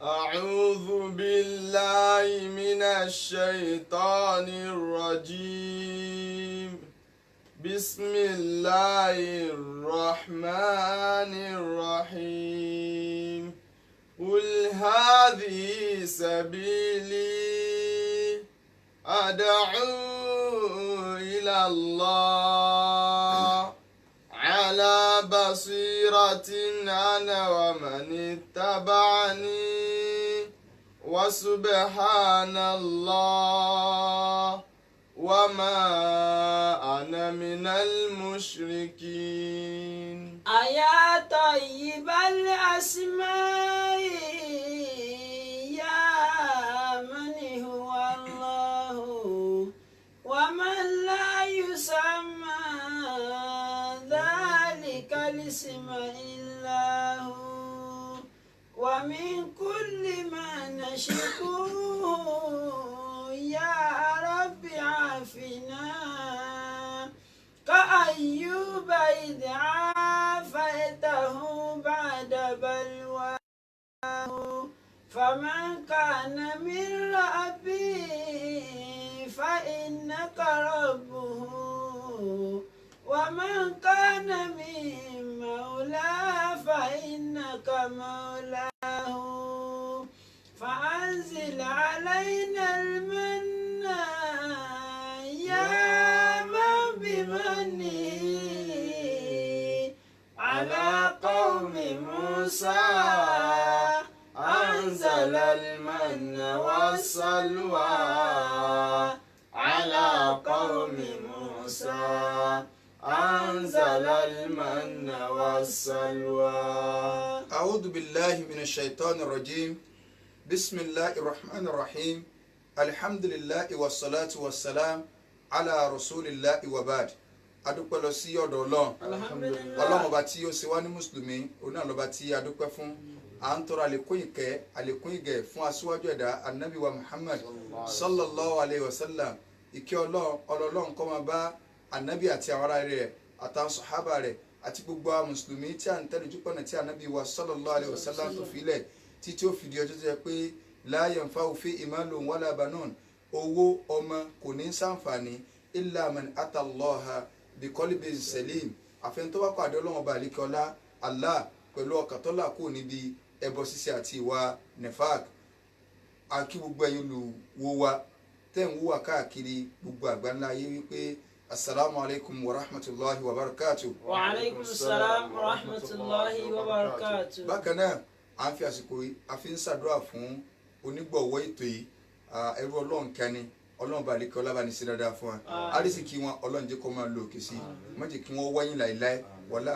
أعوذ بالله من الشيطان الرجيم بسم الله الرحمن الرحيم قل هذه سبيلي أدعو إلى الله على بصيرة أنا ومن اتبعني وسبحان الله وما أنا من المشركين. أيا طيب الأسماء يا من هو الله ومن لا يسمى ذلك الاسم إلا هو ومن كل ما نشكوه يا رب عافنا كأيوب إذ عافيته بعد بلواه فمن كان من ربي فإنك ربه ومن كان من مولى فإنك مولاه فأنزل علينا المن يا من بمنه على قوم موسى أنزل المن والسلوى على قوم موسى أنزل المن والسلوى. أعوذ بالله من الشيطان الرجيم بسم الله الرحمن الرحيم الحمد لله والصلاة والسلام على رسول الله وبعد. adúpẹ́ lọ sí ọ̀dọ̀ Ọlọ́run Ọlọ́run ọba tí ó ṣe wá ní mùsùlùmí òun náà lọ́ba tí adúpẹ́ fún à ń tọrọ àlékún ìkẹ́ àlékún ìgẹ̀ fún aṣíwájú ẹ̀dá anabi wa Muhammad sallallahu alayhi wa sallam ìkẹ́ Ọlọ́run kó máa bá anabi àti àwọn ará rẹ̀ àtàwọn sàhábà rẹ̀ àti gbogbo àwọn mùsùlùmí tí à ń tẹ̀lé jùpọ̀nà tí anabi wa sallallahu alayhi wa sallam tó filẹ̀ títí ó fìdí ọjọ́ tó yẹ pé la yanfa'u fihi malun wala banun owó ọmọ kò ní ṣàǹfààní illa man atallaha bikọ́líbi sẹ́lẹ̀m àfẹn tó bá pàdé Ọlọ́run ọba àlekọ́lá Allah pẹ̀lú ọkàn tó là kú níbi ẹbọ ṣíṣe àti ìwà nefak. Akí gbogbo ẹ̀yin olùwò wa tẹ́ ń wúwà káàkiri gbogbo àgbáńlá ayé wípé assalamu alaikum wa rahmatulahi wa barakatuh. Wa alaikum salam wa rahmatulahi wa barakatuh. Bákan náà à ń fi àsìkò yìí a fi ń ṣàdúrà fún onígbọ̀wọ́ ètò yìí ẹrú Ọlọ́run kẹni Ọlọ́run bá lè kí ọlá bá ní sí dáadáa fún wa àrísìkí wọn Ọlọ́run jẹ́ kó máa lo òkè sí má jẹ́ kí wọ́n wáyìn láìláì wọlá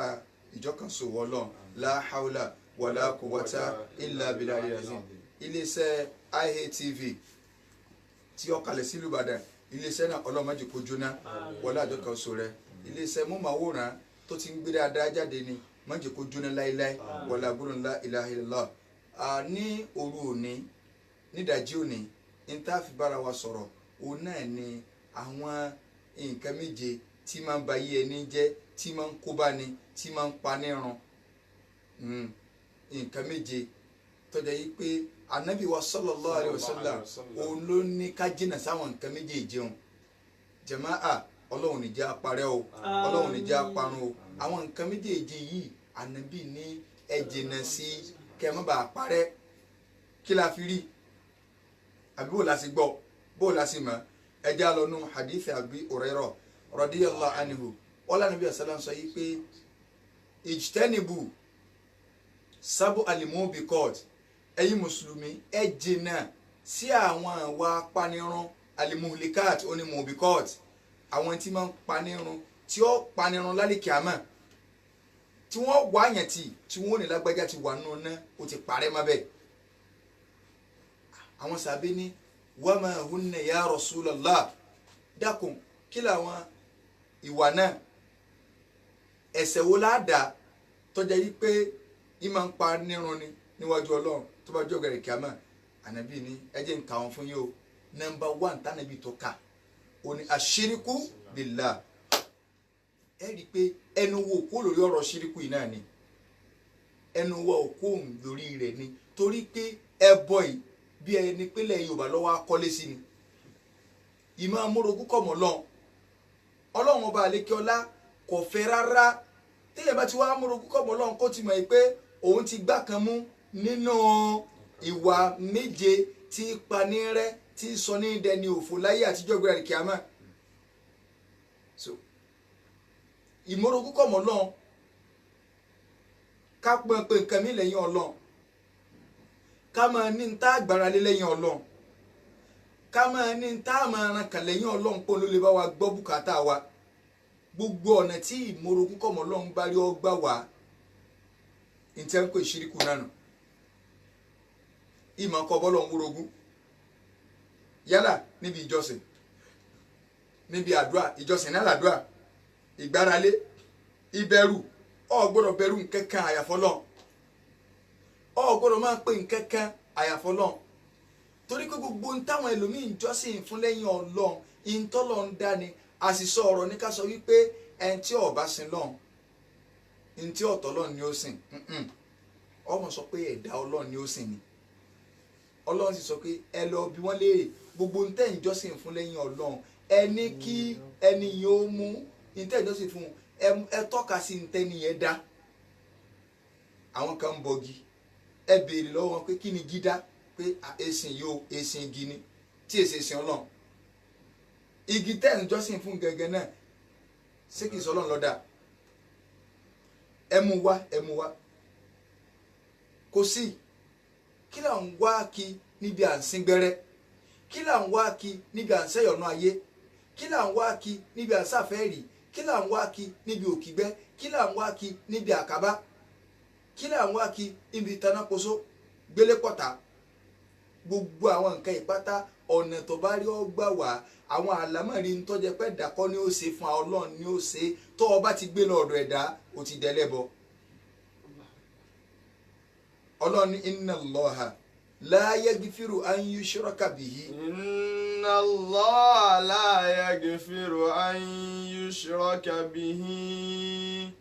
ìjọkànṣó Ọlọ́run la hawla wala quwwata illa billahi azim. Iléeṣẹ́ IATV tí ó kalẹ̀ sílùú Ìbàdàn iléeṣẹ́ náà Ọlọ́run má jẹ́ kó jóná wọlá ìjọkànṣó rẹ̀. Iléeṣẹ́ móhùnmáwòrán tó ti ń gbé dáadáa jáde ni má jẹ́ kó jóná láìláì wọlá gbólóhùn la ilaha illallah. Ní òru òní nídàjí òní ní tá a fi bára wa sọ̀rọ̀ òun náà ni àwọn nǹkan méje tí máa ń ba yí ẹni jẹ́ tí máa ń kóbá ni tí máa ń pa nírun nǹkan méje tọ́jà yìí pé anabi wa sallallahu alayhi wa sallam òun ló ní ká jìnnà sáwọn nǹkan méje jẹun jàmáà Ọlọ́run níjà parẹ́ o Ọlọ́run níjà parun o àwọn nǹkan méjèèjì yìí anabi ní ẹ jìnnà sí kẹ́ má bàa parẹ́ kí la fi rí àbí wò la sì gbọ́ bó la sì mọ̀ ẹjẹ́ alọ́nu hadith Abi Hurairah radiyallahu anhu wala nabi sallallahu sọ yìí pé ijtanibu sabu alimubikot ẹ̀yin mùsùlùmí ẹ jìnnà sí àwọn àwa panirun alimuhlikat onímubikot àwọn tí máa ń panirun tí ó panirun lálẹ́ kíámà tí wọ́n wá yẹn tí wọ́n ní lágbájá ti wà nínú náà ó ti parẹ́ má bẹ́ẹ̀ àwọn sàbẹ̀ ní wama hunna ya Rasulallah dákun kí làwọn ìwà náà ẹ̀ṣẹ̀ wo láàdá tọ́jà yìí pé ìmọ̀ ń pa nírun ni níwájú Ọlọ́run tó bá jọ́ gẹ̀rẹ̀ kíámà ànábì ní ẹ jẹ́ n kà wọ́n fún yín o nọ́mbà 1 tánàbì tó kà ó ní àṣíríkù billah ẹ rí i pé ẹnu wo kó lórí ọ̀rọ̀ ṣíríkù yìí náà ni ẹnu wa ò kó lórí rẹ̀ ni torí pé ẹbọ yìí bí ẹni pínlẹ̀ Yorùbá lọ́wọ́ akọ́lé sí ni ìmọ̀ amúrogún kọ̀mọ̀ lọ́n Ọlọ́run ọba àlékeọlá kò fẹ́ rárá téèyàn bá ti wá amúrogún kọ̀mọ̀ lọ́n kó ti mọ̀ pé òun ti gbá kan mú nínú ìwà méje tí panírẹ́ tí sọ ní dẹni òfò láyé àtijọ́ gbéra kíámà so ìmúrogún kọ̀mọ̀ lọ́n ká pọn pé nǹkan mi lẹ́yìn Ọlọ́run ká máa ní tá àgbára lé lẹ́yìn Ọlọ́run ká máa ní tá máa ran kàn lẹ́yìn Ọlọ́run pé ló lè bá wa gbọ́ bùkátà wa gbogbo ọ̀nà tí ìmúrogún kọ̀mọ̀ Ọlọ́run bá rí ọ gbà wá ìtẹ́ ń pè ṣíríkù náà nù ìmọ̀ kọ́ bọ́lọ̀ ń múrogún yálà níbi ìjọsìn níbi àdúrà ìjọsìn náà làdúrà ìgbáralé ìbẹ̀rù ọ gbọ́dọ̀ bẹ̀rù nǹkankan àyàfọ́lọ́ ọ gbọ́dọ̀ máa pè nǹkankan àyàfọ́lọ́ torí pé gbogbo ń táwọn ẹlòmíì ń jọ́sìn fún lẹ́yìn Ọlọ́run ìtọ́lọ̀ ń dání àṣìṣọ ọ̀rọ̀ ní ká sọ wípé ẹni tí ó bá sin lọ́hùn ẹni tí ọ̀tọ̀ Ọlọ́run ni ó sìn ọmọ sọ pé ẹ̀dá Ọlọ́run ni ó sìn ni Ọlọ́run sì sọ pé ẹ lọ bí wọ́n léèrè gbogbo ń tẹ́ ń jọ́sìn fún lẹ́yìn Ọlọ́run ẹni kí ẹni yóò mú ń tẹ́ ń jọ́sìn fún ẹ tọ́ka sí ń tẹ́ nìyẹn dá àwọn kan ń bọgi ẹ béèrè lọ́wọ́ wọn pé kí ni gídá pé ẹ̀sìn yóò ẹ̀sìn igi ni tí èsì ẹ̀sìn Ọlọ́run igi tẹ́ ń jọ́sìn fún gẹ́gẹ́ náà ṣé kìí sọ Ọlọ́run lọ́dà ẹ mú wá kò sí kí là ń wá kí níbi à ń sín gbẹ́rẹ́ kí là ń wá kí níbi à ń sẹ́yọ̀nù ayé kí là ń wá kí níbi à ń sàfẹ́rì kí là ń wá kí níbi òkìgbẹ́ kí là ń wá kí níbi àkàbá kí là ń wá kí níbi tanákoso gbélépọ̀tà gbogbo àwọn nǹkan ìpátá ọ̀nà tó bá rí ọ gbà wá àwọn àlámọ̀rí ń tọ́jẹ́ pẹ́ dàkọ́ ni ó ṣe fún Ọlọ́run ni ó ṣe tó o bá ti gbé lọ ọ̀dọ̀ ẹ̀dá o ti dẹlẹ́bọ. Ọlọ́run ní inna Allaha la yaghfiru an yushraka bihi. Inna Allaha la yaghfiru an yushraka bihi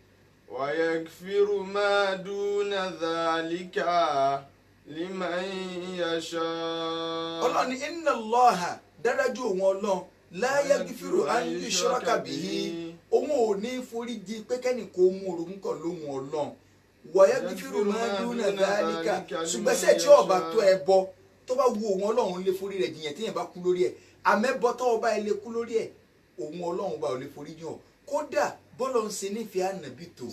wa yaghfiru ma duna dhalika liman yasha. Ọlọ́run ní inna Allaha dájú òun Ọlọ́run la yaghfiru an yushraka bihi òun ò ní foríjì pé kẹ́ni kò mú orogún kan lóhun Ọlọ́run wa yaghfiru ma duna dhalika ṣùgbọ́n sẹ́ẹ̀ tí ọba tó ẹbọ tó bá wu òun Ọlọ́run lè forí rẹ̀ jìyàn téèyàn bá kú lórí ẹ̀ àmẹ́bọ tó ọba ẹ lè kú lórí ẹ̀ òun Ọlọ́run bá ò lè forí jìn ọ́ kódà bọ́lọ̀ ń ṣe nífẹ̀ẹ́ ànàbí tó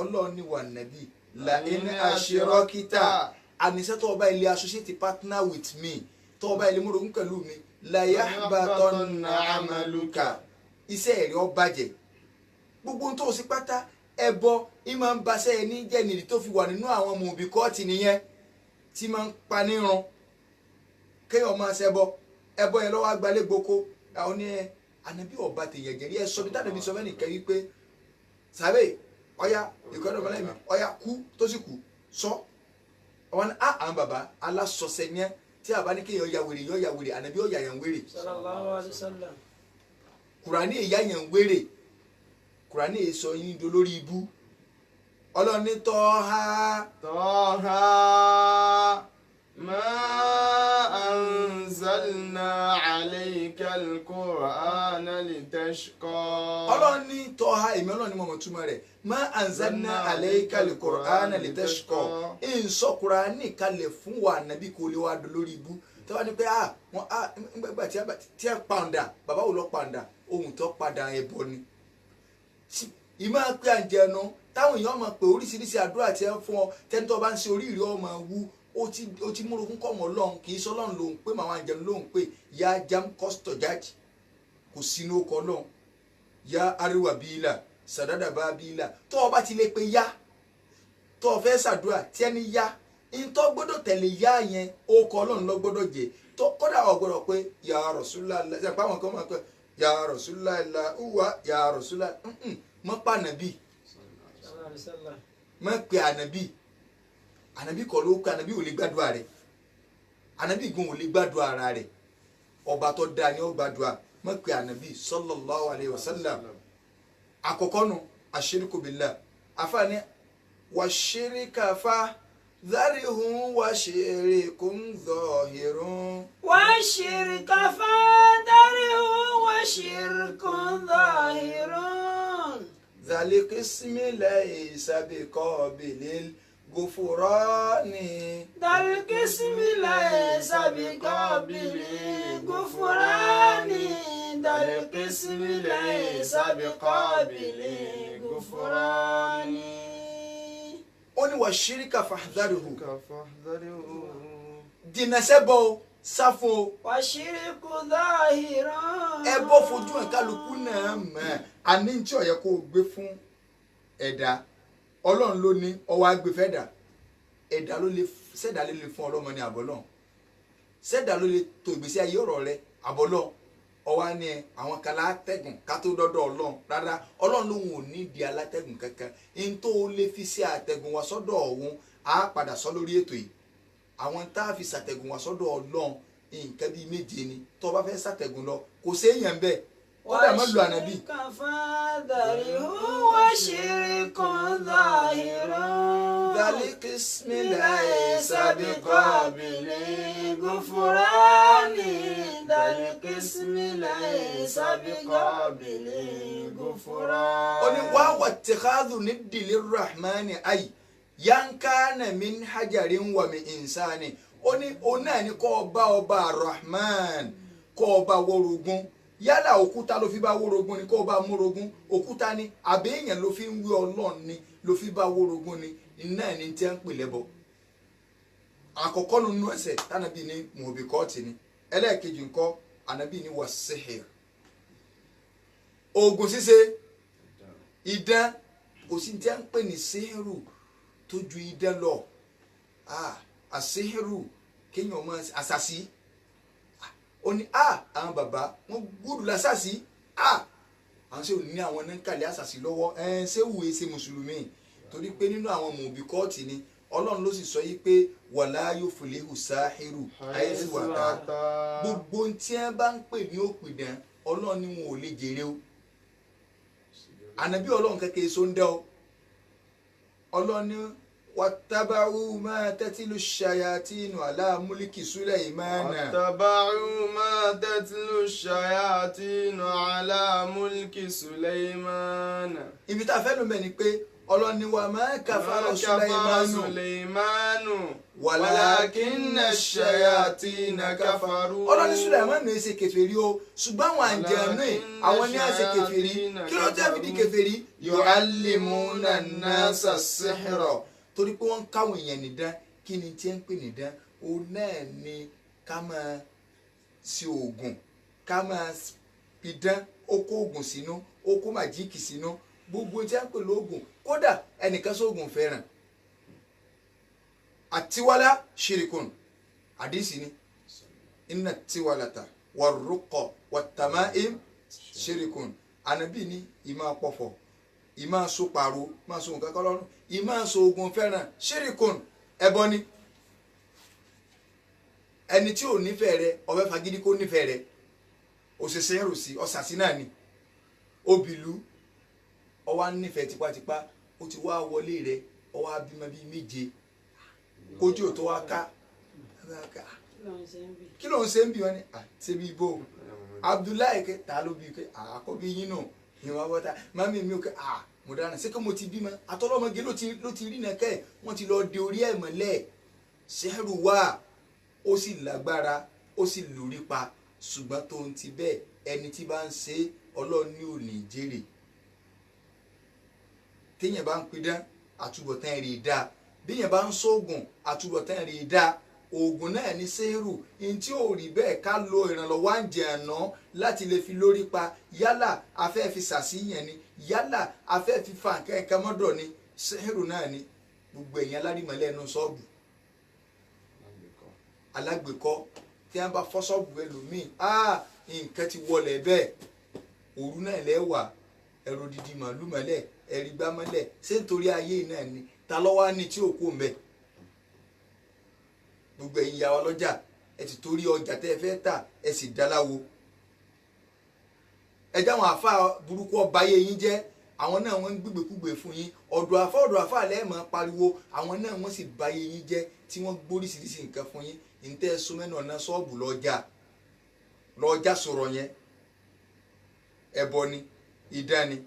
Ọlọ́run ní wà nàbí la in ashrakta àníṣẹ́ tó ọba ilé associate partner with me tó ọba ilé múrogún pẹ̀lú mi la yahbatanna amaluka iṣẹ́ ẹ̀rí ó bàjẹ́ gbogbo tó o sí pátá ẹbọ ìmọ̀ ń baṣẹ́ ẹni jẹ́ nìdí tó fi wà nínú àwọn mòbí kọ́ọ̀tì nìyẹn tí máa ń pa nírun kéèyàn máa ṣẹbọ ẹbọ yẹn lọ́wọ́ agbalẹ̀ gboko àwọn ní ànábì ọba tèèyàn jẹ́rí ẹ sọ bí tàbí sọ fẹ́ni kẹ́rí pé sàbẹ̀ ọ̀ya ìkọ́ni ọ̀bọ̀n lẹ́mí ọ̀ya kú tó sì kú sọ àwọn ní àwọn bàbá alásọsẹ yẹn tí a bá ní kéèyàn ya wèrè ànábì ọ̀ya yẹn wèrè sallallahu alaihi wasallam kùránì ìyá yẹn wèrè kùránì èso yín dolórí ibú ọlọ́ni Tọ́ha ma anzalna alayka al-Qur'ana litashqa. ọlọ́ni Tọ́ha èmi ọlọ́ni mọ̀mọ́ túmọ̀ rẹ̀ ma anzalna alayka al-Qur'ana litashqa ìsọ kùránì kalẹ̀ fún wa nàbí kò lè wá dolórí ibú tọ́wọ́ ni pé nígbà tí a pàǹdà bàbá wò lọ pàǹdà ohun tó padà ẹbọ ni ìmọ̀ pé àǹjẹ̀nu táwọn èèyàn máa pè oríṣiríṣi àdúrà tí ẹ ń fún ọ tẹ́ńtọ́ bá ń ṣe oríire ọmọ wú ó ti múrogún kọ́ mọ́ lọ́hùn kì í sọ lọ́hùn lòun pé màwọn àǹjẹ̀nu lòun pé ya jam kọ́sítọ̀ jáde kò sínú ọkọ̀ lọ́hùn ya ariwa bíílà sàdádà bá bíílà tó o bá ti lè pe ya tó o fẹ́ ṣàdúrà tí ẹni ya ìtọ́ gbọ́dọ̀ tẹ̀lé ya yẹn ọkọ̀ lọ́hùn lọ gbọ́dọ̀ jẹ tó kọ́dà ọ̀ gbọ́dọ̀ pé ya Rasulullah ṣàpá àwọn kan máa pẹ́ ya Rasulullah uwa ya Rasulullah mọ́ pa ànàbí mọ́ pe ànàbí kọ́ ló kọ́ ànàbí ò lè gbàdúrà rẹ̀ ànàbí gun ò lè gbàdúrà ara rẹ̀ ọba tó dáa ni ó gbàdúrà mọ́ pe ànàbí sallallahu alayhi wa sallam àkọ́kọ́ nu ashiriku billah àfààní wà ṣíríkà fa dharihum wa shirikun zahirun. والشرك فاذره وشرك ظاهر ذلك اسم ليس بقابل الغفران. ذا القسم ليس بقابل غفران ذا القسم ليس بقابل غفران ó ní wa shirika fahdharuhu. فاحذره jìnnà sẹ́bọ̀ sáfo. والشرك ظاهر ẹbọ fojú ẹ̀ kálukú náà mọ̀ àní tí ó yẹ kó o gbé fún ẹ̀dá ọlọ́run ló ní ọwọ́ agbèfẹ́ dà ẹ̀dá ló lè sẹ́dá ló lè fún ọlọ́mọ ní àbọ̀lọ́ sẹ́dá ló lè tó ìgbésí ayé ọ̀rọ̀ rẹ àbọ̀lọ́ ọwọ́ á ní ẹ àwọn kan látẹ̀gùn ká tó dọ́dọ̀ ọlọ́run rárá ọlọ́run lòun ò ní di alátẹ̀gùn kankan ní tó o lè fi ṣe àtẹ̀gùn wá sọ́dọ̀ ọ̀hún á padà sọ lórí ètò yìí àwọn tá a fi ṣàtẹ̀gùn wá sọ́dọ̀ ọlọ́run nǹkan bíi méje ni tó o bá fẹ́ ṣàtẹ̀gùn lọ kò séèyàn bẹ́ẹ̀ kódà má lu ànábì. والشرك فاذره وشرك ظاهر ذلك اسم ليس بقابل غفران ذا القسم ليس بقابل غفران ó ní wá wàtíkàdù ní dìlí rahmani ayi yankana min hajarin wa min insani ó ní òun náà ní kọ́ ọba rahman kọ́ ọba wórogún yálà òkúta ló fi bá wórogún ni kọ́ ọba mórogún òkúta ni àbí èèyàn ló fi ń wí ọlọ́run ni ló fi bá wórogún ni iná ẹni tí ń pè lẹ́bọ àkọ́kọ́ nínú ẹsẹ̀ tánàbí ní mùbíkọ́ọ̀tì ni ẹlẹ́ẹ̀kejì ńkọ́ ànábì ní wà sihir oògùn ṣíṣe idán kò sí tí a ń pè ní sihiru tó ju idán lọ àsihiru kéèyàn máa àṣàṣì ó ní àwọn bàbá wọn gbúdù lásàṣì àwọn ṣé ò ní àwọn náà ń kàlẹ́ àṣàṣì lọ́wọ́ ṣé wùwé ṣe mùsùlùmí torí pé nínú àwọn mùbíkọ́ọ̀tì ni ọlọ́run ló sì sọ yìí pé wàlá yuflihu sáhírù àyẹ̀sí wàtá gbogbo tí wọ́n bá ń pè ní òpìdán ọlọ́run ni wọn ò lè jèrè o ànábì ọlọ́run kékeré so ń dẹ́ o ọlọ́run ni wàtábàrú máa tẹ́tìlú ṣayatínú àlá múlíkì Sulaymana. واتبعوا ما تتلو الشياطين على ملك سليمان ibi tá a fẹ́ lò mẹ́ ni pé ọlọ́run ni wà máa kàfàrà Sulaymanu walakinna الشياطين كفروا ọlọ́run ní Sulaymanu ní ṣe kèfèrí o ṣùgbọ́n àwọn àjẹ̀nú àwọn ní àṣẹ kèfèrí kí ló jẹ́ fi di kèfèrí yu'allimuna an-nasa as-sihra torí pé wọ́n ń káwọn èèyàn nìdán kí ni tí ń pè nìdán òun náà ni ká máa ṣe oògùn ká máa pidán ó kó oògùn sínú ó kó màjíìkì sínú gbogbo tí a ń pè lóògùn kódà ẹnìkan sóògùn fẹ́ràn àtiwálá ṣirikun àdìsí ni inna tiwalata warruqa wattamaim ṣirikun ànábì ní ìmọ̀ pọ̀fọ̀ ìmọ̀ sopàrọ̀ ìmọ̀ so nǹkan kan lọ́rùn ìmọ̀ sóògùn fẹ́ràn ṣirikun ẹbọ ni ẹni tí ò nífẹ̀ẹ́ rẹ ọ̀fẹ́ fagídí kó nífẹ̀ẹ́ rẹ òṣìṣẹ́ ẹrù sí ọ̀sàsí náà ni obìlú ọwọ́ nífẹ̀ẹ́ tipátipá ó ti wá wọlé rẹ ọwọ́ abímọ bíi méje kójú ò tó wá ká kí ló ń ṣe ń bí wọn ni ṣe bí ibo Abdullahi kẹ ta ló bí kẹ àkọ́bí yín náà ni wọn bọ́ta mami mi ò kẹ mo dáná ṣé kí mo ti bímọ àtọ́lọ́mọge ló ti rí nàkẹ́ wọ́n ti lọ de orí ẹ̀ mọ́lẹ̀ ṣẹ́rù wá ó sì lágbára ó sì lórí pa ṣùgbọ́n tó ń ti bẹ́ẹ̀ ẹni tí bá ń ṣe Ọlọ́run ní ò ní jèrè téèyàn bá ń pidán àtúbọ̀tán rí i dáa béèyàn bá ń ṣoògùn àtúbọ̀tán rí i dáa oògùn náà ní sẹ́rù ní tí ò rí bẹ́ẹ̀ ká lo ìrànlọ́wọ́ àǹjẹ̀àná láti lè fi lórí pa yálà afẹ́ fi ṣàṣìyàn ni yálà afẹ́ fi fa nǹkan ẹ̀ka mọ́dọ̀ ni sẹ́rù náà ni gbogbo èèyàn alárìmọ́lẹ̀ ẹnu ṣọ́ọ̀bù alágbèkọ́ tí wọ́n bá fọ́ ṣọ́ọ̀bù ẹlòmíì nǹkan ti wọlé bẹ́ẹ̀ òru náà lẹ́wà ẹ̀rọ dídì màálù mọ́lẹ̀ ẹ̀rí gbá mọ́lẹ̀ ṣé nítorí ayé náà ni ta lọ́wọ́ á ní tí ò kó mbẹ́ gbogbo ẹ̀yin ìyá wa lọ́jà ẹ ti torí ọjà tẹ́ ẹ fẹ́ tà ẹ sì dáláwo ẹ jáwọn àfa burúkú ọba ayé yín jẹ́ àwọn náà wọ́n ń gbígbèkúgbè fún yín ọ̀dọ̀ àfà lẹ́ẹ̀mọ́ pariwo àwọn náà wọ́n sì bà yé yín jẹ́ tí wọ́n gbóríṣiríṣi nǹkan fún yín ntẹ́ súnmẹ́nà ọ̀nà ṣọ́ọ̀bù lọ́jà sọ̀rọ̀ yẹn ẹbọ ni idán ni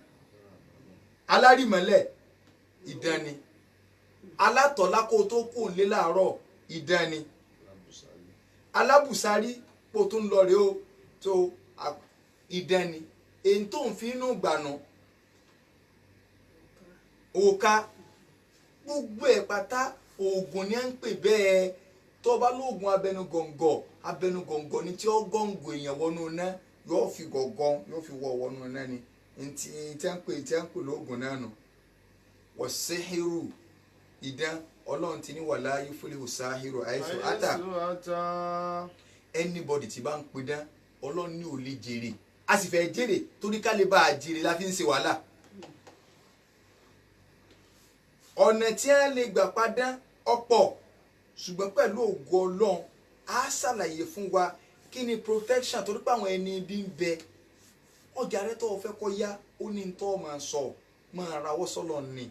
alárìmọ́lẹ̀ idán ni alátọ̀lá kó tó kù lé láàárọ̀ idán ni alábùsárí kó tó ń lọ rèé o tó idán ni èyí tó ń fi inú gbànú òka gbogbo ẹ̀ pátá oògùn ni à ń pè bẹ́ẹ̀ tó bá lóògùn abẹnugọ̀ngọ̀ ni tí ó gọ̀ǹgọ̀ èèyàn wọnú iná yóò fi gọ̀gàn yóò fi wọ̀ wọnú iná ni ntí tí à ń pè lóògùn náà nù wọ́n sẹ́hìrù idán ọlọ́run ti ní wàlá yuflihu sáhìrù àìsàn átà anybody tí bá ń pidán ọlọ́run ní ò lè jèrè a sì fẹ́ jèrè torí ká lè bá a jèrè la fi ń ṣe wàhálà ọ̀nà tí a lè gbà padà ọ̀pọ̀ ṣùgbọ́n pẹ̀lú ògo ọlọ́run á ṣàlàyé fún wa kí ni protection torí pé àwọn ẹni bí ń bẹ ọjà rẹ tó o fẹ́ kọ́ yá ó ní tó o máa sọ máa rawọ́ sọ́lọ̀ ni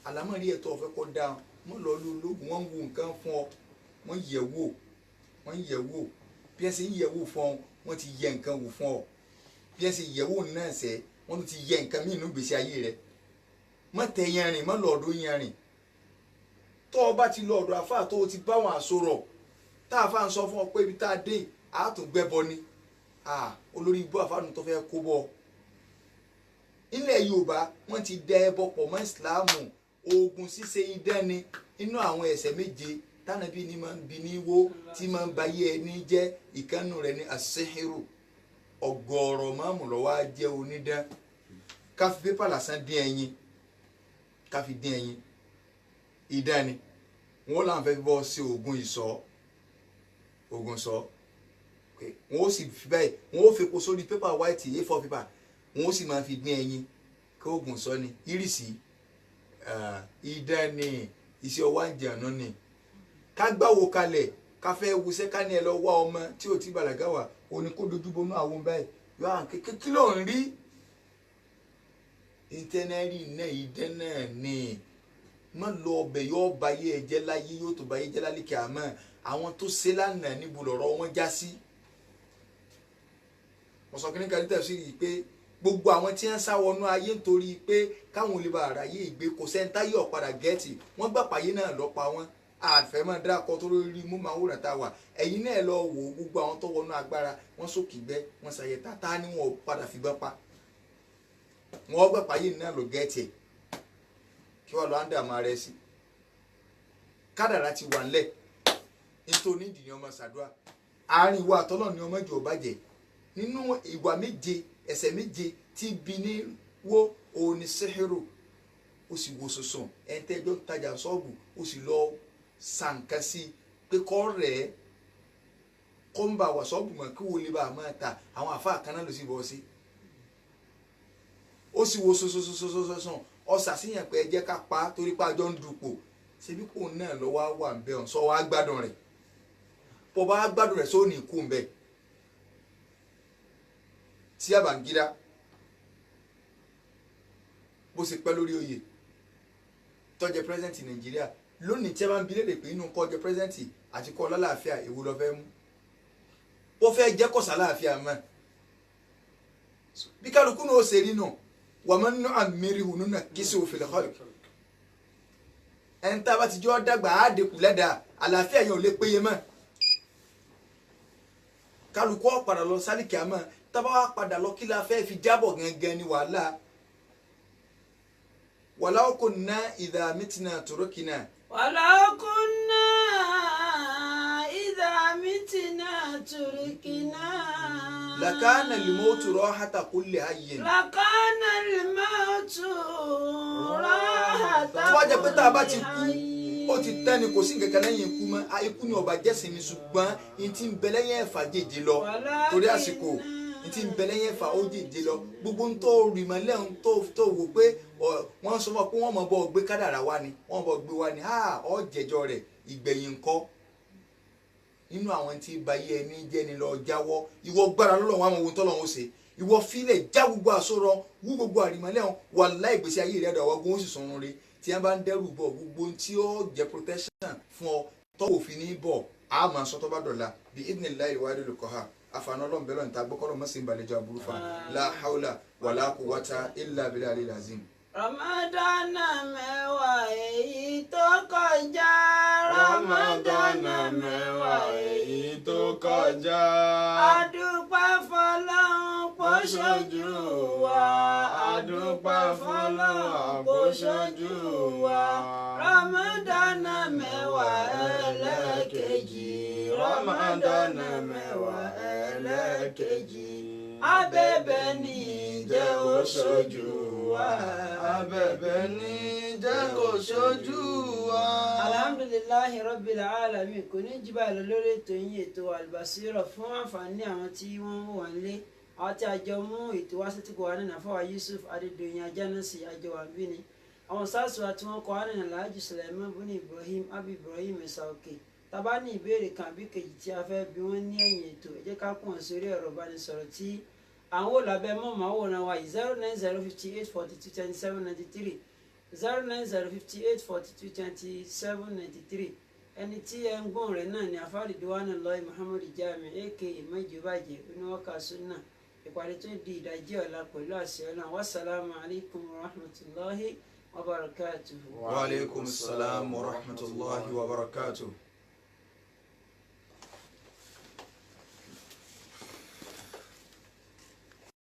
àlámọ̀rí ẹ̀ tó o fẹ́ kọ́ dá wọ́n lọ lu ológun wọ́n ń wo nǹkan fún ọ wọ́n yẹ̀ wò bí ẹ ṣe ń yẹ̀ wò fún ọ wọ́n ti yẹ nǹkan wò fún ọ bí ẹ ṣe yẹ̀ wò náà ṣẹ́ wọ́n ti yẹ nǹkan mí inú gbèsè ayé rẹ má tẹ yẹn rìn má lọ́ọ̀dọ̀ yẹn rìn tó o bá ti lọ ọ̀dọ̀ àfáà tó o ti bá wọn àsorọ̀ tá a fà ń sọ fún ọ pé ibi tá a dé a tún gbẹ́bọ ni olórí ibú àfáànù tó fẹ́ kó bọ́ ilẹ̀ Yorùbá wọ́n ti dẹ ẹbọ pọ̀ mọ́ ìsìláàmù oògùn ṣíṣe idán ni inú àwọn ẹ̀ṣẹ̀ méje tánàbí ni máa ń bi ní wó tí máa ń bayé ẹni jẹ́ ìkànnù rẹ̀ ní àṣehìrò ọ̀gọ̀ọ̀rọ̀ máàmù lọ́wọ́ á jẹ́ onídán ká fi pépà lásán dín ẹyin ká fi dín ẹyin idán ni wọ́n làwọn fẹ́ bọ́ sí oògùn sọ wọ́n ó sì fi báyìí wọ́n ó fi epo sórí pépà white A4 pépà wọ́n ó sì máa fi dín ẹyin kí oògùn sọ ni ìrìsì idán ni iṣẹ́ ọwọ́ àǹjẹ̀nù ni ká gbáwo kalẹ̀ ká fẹ́ wusẹ́ ká ní ẹ lọ wá ọmọ tí ò ti bàlágà wà òní kó dojú bonú àwọn báyìí yóò hàn kékeré kí ló ń rí ìtẹ́nẹ́rì náà idán náà ni má lọ ọbẹ̀ yóò bayé ẹ̀jẹ̀ láyé yóò tó bayé jẹ́ lálẹ́ kíámà àwọn tó ṣe lánàá níbo lọ̀rọ̀ wọn já sí. mo sọ kí ní kárí tẹ̀sí rí i pé gbogbo àwọn tí wọ́n sá wọnú ayé nítorí pé káwọn olè bá àráyé ìgbé kò sẹ́ńtá yóò padà gẹ́ẹ̀tì wọ́n gbà pàyé náà lọ́pa wọn àfẹ́ máa dá akọ tó rí mú máa wúrà tá a wà ẹ̀yin náà lọ wò ó gbogbo àwọn tó wọnú agbára wọ́n sókè gbẹ́ wọ́n ṣàyẹ̀tà tá ni wọ́n padà fìbọn pa wọ́n gbà pàyé náà lọ gẹ́ẹ̀tì kí wọ́n lọ á ń dààmú ara ẹ sí kádàrá ti wà ńlẹ̀ nítorí nídìí ni ọmọ ṣàdúrà àárín ìwà àtọ́lọ́ ni ọmọ ìjọ bàjẹ́ nínú ìwà méje ẹ̀ṣẹ̀ méje tí bí ní wó òun ni sẹ́hẹ́rò ó sì wo sọ̀sọ̀ ẹ̀ńtẹ́jọ́ tajà ṣọ́ọ̀bù ó sì lọ sànkà sí pé kọ́ rẹ̀ kọ́ ń bá wà ṣọ́ọ̀bù mọ̀ kí wọ́n lè bá a máa ta àwọn àfáà kan náà ló sì bọ́ sí ó sì wo sọ̀sọ̀ ọ̀sàsíyàn pé ẹ jẹ́ ká pa torí pé àjọ ń dupò ṣebí kò náà lọ́wọ́ wà ń bẹ̀ ọ̀n sọ wá gbádùn rẹ̀ pọ̀ bá gbádùn rẹ̀ sóò ní ikú ń bẹ̀ tí Babangida bó ṣe pẹ́ lórí oyè tó jẹ́ pírẹ́sẹ̀ntì Nàìjíríà lónìí tí a bá ń bi léèrè pé inú kó jẹ́ pírẹ́sẹ̀ntì àti kó lálàáfíà èwo ló fẹ́ mú ó fẹ́ jẹ́ kó sàlàáfíà mọ́ bí kálukú náà ó ṣe rí náà wàmọ́ nínú àmìrí hùnú náà kí sí òfin lẹ́kọ́lù ẹni tá a bá ti jọ dàgbà á dẹkù lẹ́dàá àlàáfíà yẹn ò lè péye mọ́ kálukú ó padà lọ sálìkì àmọ́ tábà wá padà lọ kí la fẹ́ fi jábọ̀ gangan ni wàhálà walaw kunna idha mitna turukina. walaw kunna idha mitna turukina. lakana al-mautu rahata kulli hayyin. lakana al-mautu rahata. tó bá jẹ́ pé tá a bá ti kú ó ti tẹ́ni kò sí nǹkan kan lẹ́yìn ikú mọ́ ikú ni ọba jẹ́sìn mi ṣùgbọ́n n ti ń bẹ lẹ́yìn ẹ̀fà jèjì lọ torí àsìkò n ti ń bẹ lẹ́yìn ẹ̀fà ó jèjì lọ gbogbo ń tó rìmọ̀ lẹ́hìn tó wò pé wọ́n sọ fún ọ pé wọ́n mọ̀ bọ́ gbé kádàrá wá ni wọ́n bọ́ gbé wá ni ọ jẹjọ rẹ̀ ìgbẹ̀yìn ńkọ́ nínú àwọn tí bayé ẹni jẹ́ ni lọ jáwọ́ ìwọ gbára lọ́lọ́run àwọn ohun tọ́lọ́run ó ṣe ìwọ filẹ̀ já gbogbo àsọ̀rọ̀ wú gbogbo àrìmọ́lẹ̀ wọn wàláhì ìgbésí ayé rẹ̀ àdàwọ̀ gbóhùn sì sọ̀run rẹ̀ tí wọ́n bá ń dẹ́rù bọ̀ gbogbo tí ó jẹ́ protection fún ọ tọ́wọ́ òfin ní bọ̀ a máa sọ tó bá dọ̀la bí idhnillahi al-wahidil qahhar àfààní ọlọ́run bẹ́ẹ̀ lọ́nà tá a gbọ́ kọ́lọ́ mọ́sí ìbàlẹ̀jọ àbúrú fa la hawla wala quwwata illa billahil azim. Ramadana mẹ́wàá èyí tó kọjá. Ramadana mẹ́wàá èyí tó kọjá. Adúpẹ́ fọlọ́run kó ṣojú wa. Adúpẹ́ fọlọ́run kó ṣojú wa. Ramadana mẹ́wàá ẹlẹ́kejì. Ramadana mẹ́wàá ẹlẹ́kejì. Abẹ́bẹ́ ní jẹ́ ó ṣojú wa. Abẹ́bẹ́ ní jẹ́ kó ṣojú wa. Alhamdulillahi rabbil alamin. Kò ní jí báyìí lọ lórí ètò yín ètò Al-Basira fún àǹfààní àwọn tí wọ́n wà nílé. Àwọn tí a jọ mú ètò wá sí tìkọ̀ wá nínú àfọwà Yusuf Adédoyin Ajánásì àjọ wà bí ni. Àwọn sáàsì wa tí wọ́n kọ́ wá nínú Alhaji Sulaiman Buni Ibrahim Abi Ibrahim Ẹ̀sàòkè. Tá bá ní ìbéèrè kan àbí kejì tí a fẹ́ bi wọ́n ní ẹ̀yìn ètò ẹ jẹ́ ká pọ̀ sórí ẹ̀rọ ìbánisọ̀rọ̀ tí àwọn olùabẹ́ mọ̀máwòrán wa 09058422793 09058422793 ẹni tí ẹ ń gbọ́n rẹ̀ náà ni Afárídíwánùláì Muhammad Jami aka Májòbàjẹ́ oníwọ́ka súnà ìpàdé tó di ìdájí ọ̀la pẹ̀lú àṣẹ Ọlọ́run. Wassalamu alaikum warahmatullahi wabarakatuh. wa alaikumus salam warahmatullahi wabarakatuh.